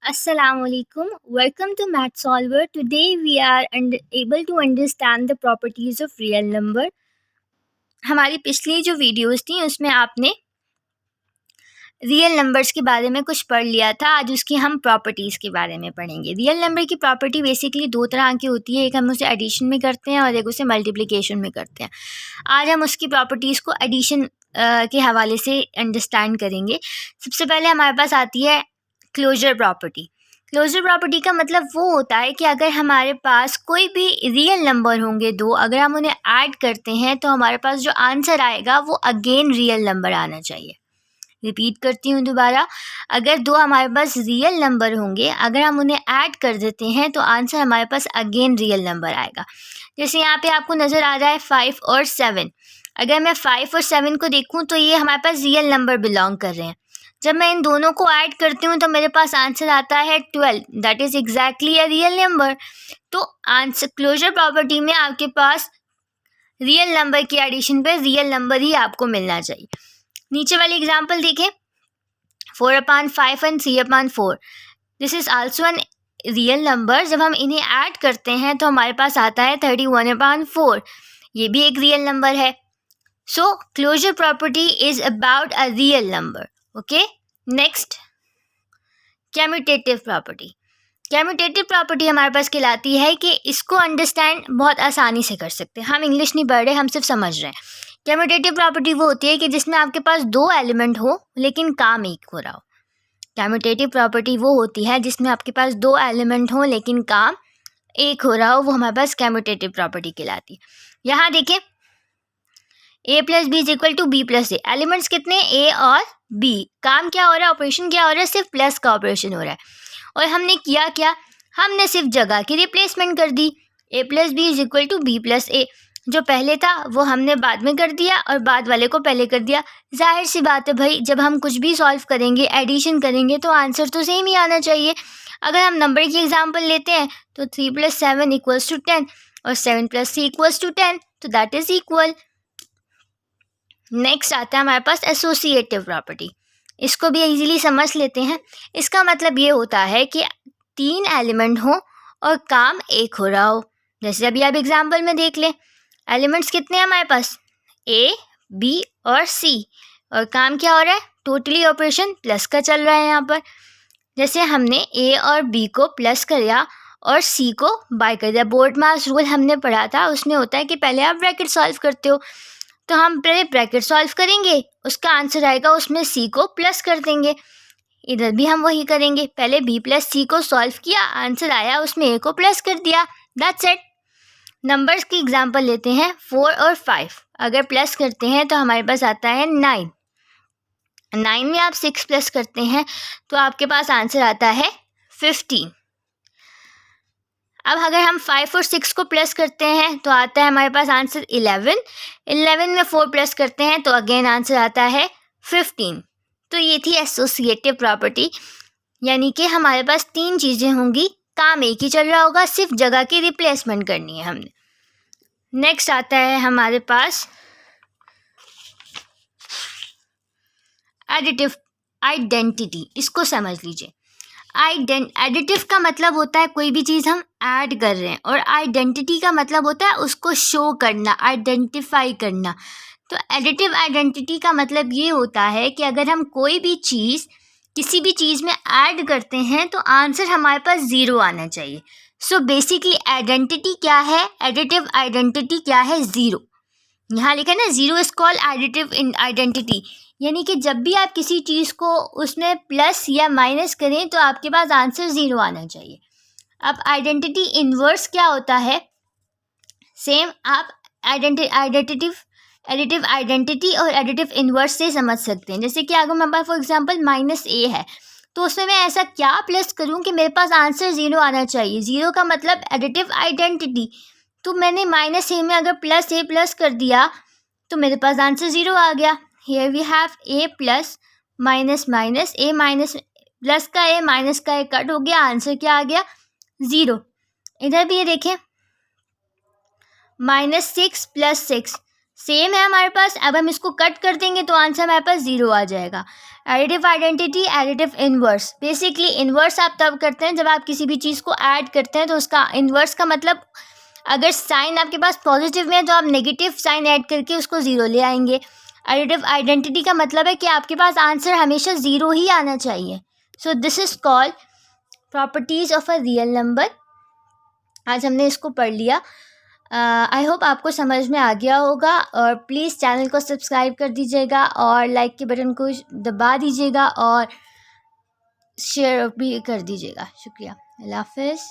Assalamualaikum. Welcome to Math Solver. Today we are able to understand the properties of real number. हमारी पिछली जो videos थी उसमें आपने रियल नंबर्स के बारे में कुछ पढ़ लिया था। आज उसकी हम प्रॉपर्टीज़ के बारे में पढ़ेंगे। रियल नंबर की प्रॉपर्टी बेसिकली दो तरह की होती है, एक हम उसे एडिशन में करते हैं और एक उसे मल्टीप्लिकेशन में करते हैं। आज हम उसकी प्रॉपर्टीज़ को एडिशन के हवाले से अंडरस्टैंड करेंगे। सबसे पहले हमारे पास आती है क्लोजर प्रॉपर्टी। क्लोजर प्रॉपर्टी का मतलब वो होता है कि अगर हमारे पास कोई भी रियल नंबर होंगे दो, अगर हम उन्हें ऐड करते हैं तो हमारे पास जो आंसर आएगा वो अगेन रियल नंबर आना चाहिए। रिपीट करती हूँ दोबारा, अगर दो हमारे पास रियल नंबर होंगे, अगर हम उन्हें ऐड कर देते हैं तो आंसर हमारे पास अगेन रियल नंबर आएगा। जैसे यहाँ पे आपको नज़र आ रहा है 5 और 7। अगर मैं 5 और 7 को देखूँ तो ये हमारे पास रियल नंबर बिलोंग कर रहे हैं। जब मैं इन दोनों को ऐड करती हूँ तो मेरे पास आंसर आता है 12, that is exactly a real number. तो आंसर क्लोजर प्रॉपर्टी में आपके पास रियल नंबर की एडिशन पे रियल नंबर ही आपको मिलना चाहिए। नीचे वाली एग्जाम्पल देखें, 4/5 and 3/4। This is also an real number. जब हम इन्हें ऐड करते हैं तो हमारे पास आता है 31/4। ये भी एक रियल नंबर है। So closure property is about a real number. Okay, next commutative property. Commutative property हमारे पास कहलाती है कि इसको अंडरस्टैंड बहुत आसानी से कर सकते हैं। हम इंग्लिश नहीं पढ़ रहे, हम सिर्फ समझ रहे हैं। कम्यूटेटिव प्रॉपर्टी वो होती है कि जिसमें आपके पास दो एलिमेंट हो लेकिन काम एक हो रहा हो। कम्यूटेटिव प्रॉपर्टी वो होती है जिसमें आपके पास दो एलिमेंट हो लेकिन काम एक हो रहा हो, वो हमारे पास कम्यूटेटिव प्रॉपर्टी कहलाती है। यहाँ देखिए, a + b = b + a। Elements कितने, a और b। काम क्या हो रहा है, ऑपरेशन क्या हो रहा है, सिर्फ प्लस का ऑपरेशन हो रहा है। और हमने किया क्या, हमने सिर्फ जगह की रिप्लेसमेंट कर दी। a + b = b + a। जो पहले था वो हमने बाद में कर दिया और बाद वाले को पहले कर दिया। जाहिर सी बात है भाई, जब हम कुछ भी सॉल्व करेंगे, एडिशन करेंगे तो आंसर तो सेम ही आना चाहिए। अगर हम नंबर की एग्जांपल लेते हैं तो 3 + 7 = 10 और 7 + 3 = 10, तो दैट इज़ इक्वल। नेक्स्ट आता है हमारे पास एसोसिएटिव प्रॉपर्टी। इसको भी इजीली समझ लेते हैं। इसका मतलब ये होता है कि तीन एलिमेंट हो और काम एक हो रहा हो। जैसे अभी आप एग्जांपल में देख लें, एलिमेंट्स कितने हैं हमारे पास, A, B और C, और काम क्या हो रहा है, टोटली ऑपरेशन प्लस का चल रहा है यहाँ पर। जैसे हमने A और B को प्लस किया और C को बाय कर दिया। बोर्ड मास रूल हमने पढ़ा था, उसमें होता है कि पहले आप ब्रैकेट सॉल्व करते हो, तो हम पहले ब्रैकेट सॉल्व करेंगे, उसका आंसर आएगा, उसमें C को प्लस कर देंगे। इधर भी हम वही करेंगे, पहले B + C को सॉल्व किया, आंसर आया, उसमें A को प्लस कर दिया, दैट्स इट। नंबर्स की एग्जांपल लेते हैं 4 और 5। अगर प्लस करते हैं तो हमारे पास आता है 9। 9 में आप 6 प्लस करते हैं तो आपके पास आंसर आता है 15। अब अगर हम 5 और 6 को प्लस करते हैं तो आता है हमारे पास आंसर 11। 11 में 4 प्लस करते हैं तो अगेन आंसर आता है 15। तो ये थी एसोसिएटिव प्रॉपर्टी, यानी कि हमारे पास तीन चीज़ें होंगी, काम एक ही चल रहा होगा, सिर्फ जगह की रिप्लेसमेंट करनी है हमने। नेक्स्ट आता है हमारे पास एडिटिव आइडेंटिटी। इसको समझ लीजिए। एडिटिव का मतलब होता है कोई भी चीज़ हम ऐड कर रहे हैं, और आइडेंटिटी का मतलब होता है उसको शो करना, आइडेंटिफाई करना। तो एडिटिव आइडेंटिटी का मतलब ये होता है कि अगर हम कोई भी चीज़ किसी भी चीज़ में ऐड करते हैं तो आंसर हमारे पास 0 आना चाहिए। सो बेसिकली आइडेंटिटी क्या है, एडिटिव आइडेंटिटी क्या है, 0। यहाँ लिखा है ना, 0 इज कॉल्ड एडिटिव आइडेंटिटी, यानी कि जब भी आप किसी चीज़ को उसमें प्लस या माइनस करें तो आपके पास आंसर 0 आना चाहिए। अब आइडेंटिटी इन्वर्स क्या होता है, सेम आप एडिटिव आइडेंटिटी और एडिटिव इन्वर्स से समझ सकते हैं। जैसे कि अगर मेरे पास फॉर एग्जांपल -a है तो उसमें मैं ऐसा क्या प्लस करूं कि मेरे पास आंसर 0 आना चाहिए। 0 का मतलब एडिटिव आइडेंटिटी। तो मैंने -a में अगर +a प्लस कर दिया तो मेरे पास आंसर 0 आ गया। Here we have a plus minus minus, a minus plus का a माइनस का a कट हो गया, आंसर क्या आ गया, 0। इधर भी ये देखें, -6 + 6, सेम है हमारे पास। अब हम इसको कट कर देंगे तो आंसर हमारे पास 0 आ जाएगा। Additive identity, additive inverse. Basically inverse आप तब करते हैं जब आप किसी भी चीज़ को ऐड करते हैं, तो उसका इनवर्स का मतलब अगर साइन आपके पास पॉजिटिव में है तो आप नेगेटिव साइन ऐड करके उसको 0 ले आएंगे। एडिटिव आइडेंटिटी का मतलब है कि आपके पास आंसर हमेशा 0 ही आना चाहिए। So this is called properties of a real number. आज हमने इसको पढ़ लिया। आई होप आपको समझ में आ गया होगा, और प्लीज़ चैनल को सब्सक्राइब कर दीजिएगा और लाइक के बटन को दबा दीजिएगा और शेयर भी कर दीजिएगा। शुक्रिया। अल्लाह हाफ़िज़।